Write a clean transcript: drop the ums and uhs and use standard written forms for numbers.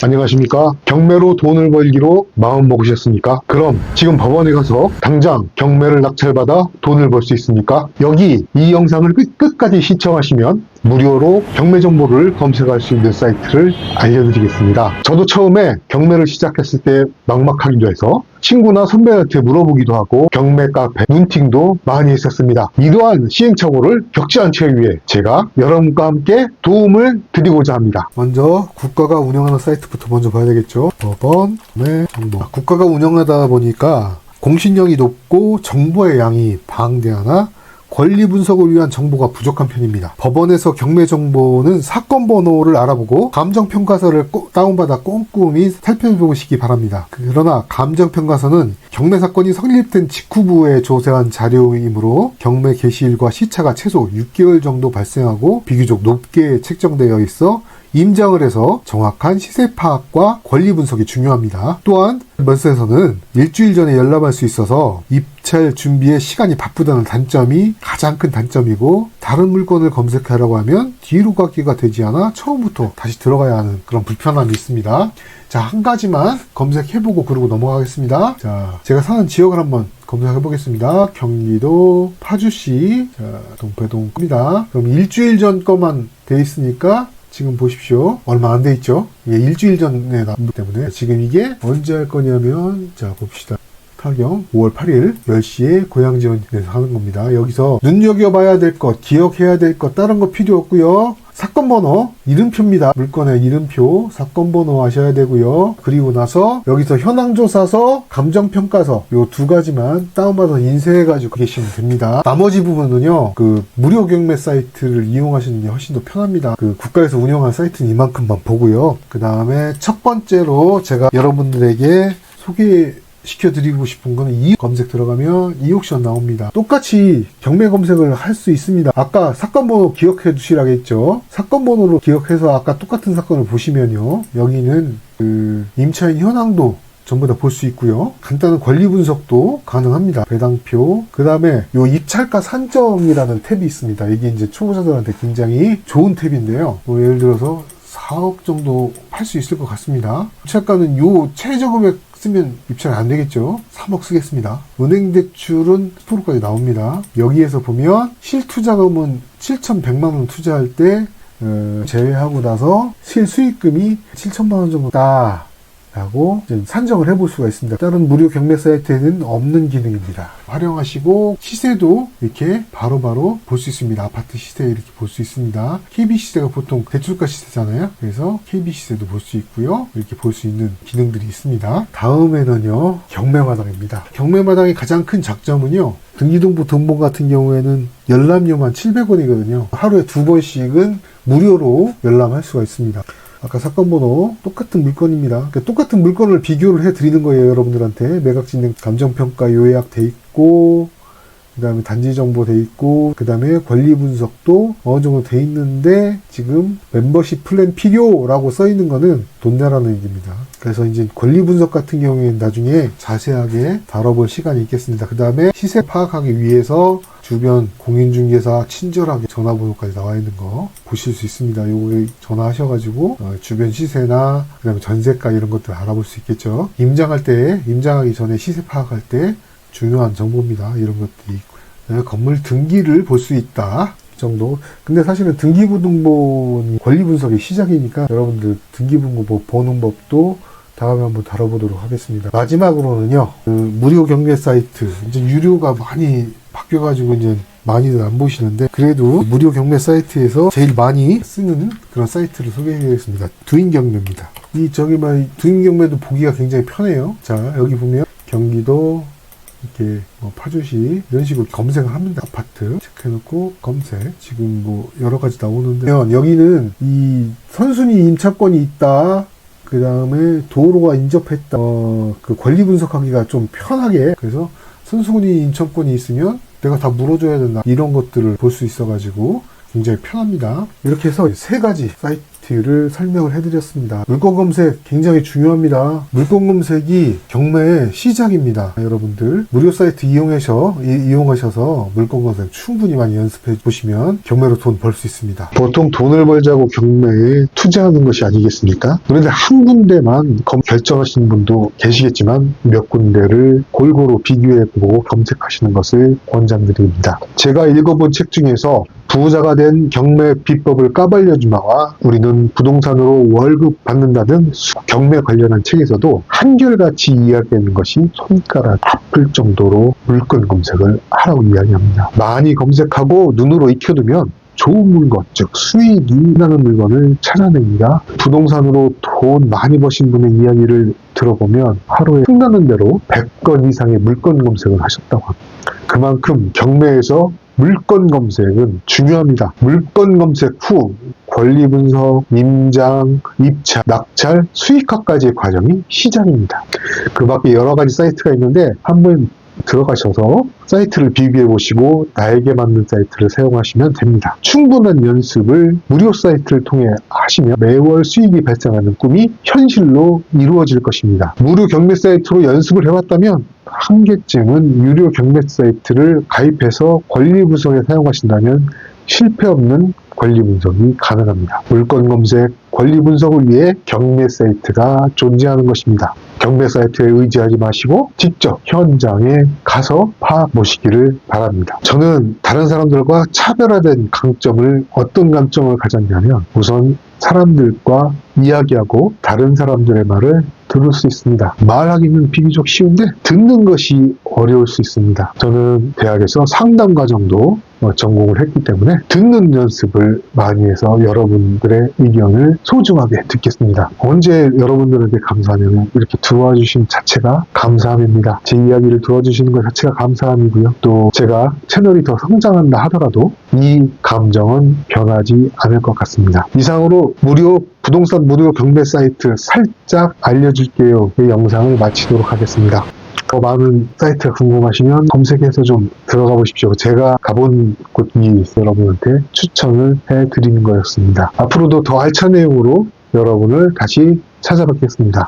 안녕하십니까? 경매로 돈을 벌기로 마음 먹으셨습니까? 그럼 지금 법원에 가서 당장 경매를 낙찰받아 돈을 벌 수 있습니까? 여기 이 영상을 끝까지 시청하시면 무료로 경매 정보를 검색할 수 있는 사이트를 알려드리겠습니다. 저도 처음에 경매를 시작했을 때 막막하기도 해서 친구나 선배한테 물어보기도 하고 경매 카페, 눈팅도 많이 했었습니다. 이러한 시행착오를 겪지 않기 위해 제가 여러분과 함께 도움을 드리고자 합니다. 먼저 국가가 운영하는 사이트부터 먼저 봐야 되겠죠. 법원, 경매 정보. 국가가 운영하다 보니까 공신력이 높고 정보의 양이 방대하나 권리 분석을 위한 정보가 부족한 편입니다. 법원에서 경매 정보는 사건 번호를 알아보고 감정평가서를 다운받아 꼼꼼히 살펴보시기 바랍니다. 그러나 감정평가서는 경매 사건이 성립된 직후부에 조사한 자료이므로 경매 개시일과 시차가 최소 6개월 정도 발생하고 비교적 높게 책정되어 있어 임장을 해서 정확한 시세 파악과 권리 분석이 중요합니다. 또한 면세에서는 일주일 전에 열람할 수 있어서 입찰 준비에 시간이 바쁘다는 단점이 가장 큰 단점이고, 다른 물건을 검색하려고 하면 뒤로 가기가 되지 않아 처음부터 다시 들어가야 하는 그런 불편함이 있습니다. 자, 한 가지만 검색해보고 그러고 넘어가겠습니다. 자, 제가 사는 지역을 한번 검색해 보겠습니다. 경기도 파주시, 자, 동패동입니다. 그럼 일주일 전 거만 돼 있으니까 지금 보십시오. 얼마 안 돼 있죠? 이게 일주일 전에 나왔기 때문에 지금 이게 언제 할 거냐면, 자, 봅시다. 타경 5월 8일 10시에 고양지원에서 하는 겁니다. 여기서 눈여겨봐야 될 것, 기억해야 될 것, 다른 거 필요 없고요. 사건 번호, 이름표입니다. 물건의 이름표, 사건 번호 하셔야 되고요. 그리고 나서 여기서 현황조사서, 감정평가서 요 두 가지만 다운받아서 인쇄해가지고 계시면 됩니다. 나머지 부분은요, 그 무료 경매 사이트를 이용하시는 게 훨씬 더 편합니다. 그 국가에서 운영한 사이트는 이만큼만 보고요. 그 다음에 첫 번째로 제가 여러분들에게 시켜드리고 싶은 거는 이 검색 들어가면 이 옥션 나옵니다. 똑같이 경매 검색을 할 수 있습니다. 아까 사건 번호 기억해 두시라고 했죠. 사건 번호로 기억해서 아까 똑같은 사건을 보시면요, 여기는 그 임차인 현황도 전부 다 볼 수 있고요. 간단한 권리 분석도 가능합니다. 배당표. 그 다음에 요 입찰가 산정이라는 탭이 있습니다. 이게 이제 초보자들한테 굉장히 좋은 탭인데요. 뭐 예를 들어서 4억 정도 팔 수 있을 것 같습니다. 입찰가는 요 최저 금액 쓰면 입찰 안 되겠죠. 3억 쓰겠습니다. 은행 대출은 10%까지 나옵니다. 여기에서 보면 실투자금은 7,100만 원 투자할 때 제외하고 나서 실수익금이 7천만 원 정도 라고 산정을 해볼 수가 있습니다. 다른 무료 경매 사이트에는 없는 기능입니다. 활용하시고 시세도 이렇게 바로바로 볼 수 있습니다. 아파트 시세 이렇게 볼 수 있습니다. KB 시세가 보통 대출가 시세잖아요. 그래서 KB 시세도 볼 수 있고요. 이렇게 볼 수 있는 기능들이 있습니다. 다음에는요, 경매마당입니다. 경매마당의 가장 큰 장점은요, 등기등본 등본 같은 경우에는 열람료만 700원이거든요. 하루에 2번씩은 무료로 열람할 수가 있습니다. 아까 사건 번호 똑같은 물건입니다. 그러니까 똑같은 물건을 비교를 해드리는 거예요. 여러분들한테 매각진행 감정평가 요약 돼 있고, 그 다음에 단지 정보 돼 있고, 그 다음에 권리 분석도 어느 정도 돼 있는데, 지금 멤버십 플랜 필요라고 써 있는 거는 돈 내라는 얘기입니다. 그래서 이제 권리 분석 같은 경우에는 나중에 자세하게 다뤄볼 시간이 있겠습니다. 그 다음에 시세 파악하기 위해서 주변 공인중개사 친절하게 전화번호까지 나와 있는 거 보실 수 있습니다. 요거 전화하셔가지고 주변 시세나 그다음에 전세가 이런 것들 알아볼 수 있겠죠. 임장하기 전에 시세 파악할 때 중요한 정보입니다. 이런 것들이 있고, 건물 등기를 볼 수 있다 정도. 근데 사실은 등기부등본 권리 분석의 시작이니까 여러분들 등기부등본 보는 법도 다음에 한번 다뤄보도록 하겠습니다. 마지막으로는요, 무료 경매 사이트, 이제 유료가 많이 바뀌어가지고 이제 많이들 안 보시는데, 그래도 무료 경매 사이트에서 제일 많이 쓰는 그런 사이트를 소개해드리겠습니다. 두인경매입니다. 두인경매도 보기가 굉장히 편해요. 자, 여기 보면 경기도 이렇게 파주시 이런 식으로 검색을 합니다. 아파트 체크해놓고 검색. 지금 뭐 여러 가지 나오는데, 여기는 이 선순위 임차권이 있다, 그 다음에 도로가 인접했다, 그 권리 분석하기가 좀 편하게, 그래서 선순위 임차권이 있으면 내가 다 물어줘야 된다, 이런 것들을 볼 수 있어가지고 굉장히 편합니다. 이렇게 해서 세 가지 사이트 사이트를 설명을 해드렸습니다. 물건 검색 굉장히 중요합니다. 물건 검색이 경매의 시작입니다. 여러분들 무료 사이트 이용하셔서 물건 검색 충분히 많이 연습해 보시면 경매로 돈 벌 수 있습니다. 보통 돈을 벌자고 경매에 투자하는 것이 아니겠습니까? 그런데 한 군데만 결정하시는 분도 계시겠지만 몇 군데를 골고루 비교해보고 검색하시는 것을 권장드립니다. 제가 읽어본 책 중에서 부자가 된 경매 비법을 까발려주마와 우리는 부동산으로 월급 받는다는 경매 관련한 책에서도 한결같이 이야기하는 것이 손가락 아플 정도로 물건 검색을 하라고 이야기합니다. 많이 검색하고 눈으로 익혀두면 좋은 물건, 즉 수익이 나는 물건을 찾아냅니다. 부동산으로 돈 많이 버신 분의 이야기를 들어보면 하루에 틈나는 대로 100건 이상의 물건 검색을 하셨다고 합니다. 그만큼 경매에서 물건 검색은 중요합니다. 물건 검색 후 권리 분석, 임장, 입찰, 낙찰, 수익화까지의 과정이 시작입니다. 그 밖에 여러 가지 사이트가 있는데 한번 들어가셔서 사이트를 비교해 보시고 나에게 맞는 사이트를 사용하시면 됩니다. 충분한 연습을 무료 사이트를 통해 하시면 매월 수익이 발생하는 꿈이 현실로 이루어질 것입니다. 무료 경매 사이트로 연습을 해왔다면 한 개쯤은 유료 경매 사이트를 가입해서 권리 분석에 사용하신다면 실패 없는 권리 분석이 가능합니다. 물건 검색, 권리 분석을 위해 경매 사이트가 존재하는 것입니다. 경매 사이트에 의지하지 마시고 직접 현장에 가서 파보시기를 바랍니다. 저는 다른 사람들과 차별화된 어떤 강점을 가졌냐면 우선 사람들과 이야기하고 다른 사람들의 말을 들을 수 있습니다. 말하기는 비교적 쉬운데 듣는 것이 어려울 수 있습니다. 저는 대학에서 상담 과정도 전공을 했기 때문에 듣는 연습을 많이 해서 여러분들의 의견을 소중하게 듣겠습니다. 언제 여러분들에게 감사하냐면 이렇게 도와주신 자체가 감사함입니다. 제 이야기를 들어주시는 것 자체가 감사함이고요. 또 제가 채널이 더 성장한다 하더라도 이 감정은 변하지 않을 것 같습니다. 이상으로 부동산 무료 경매 사이트 살짝 알려줄게요. 이 영상을 마치도록 하겠습니다. 더 많은 사이트가 궁금하시면 검색해서 좀 들어가 보십시오. 제가 가본 곳이 여러분한테 추천을 해드리는 거였습니다. 앞으로도 더 알찬 내용으로 여러분을 다시 찾아뵙겠습니다.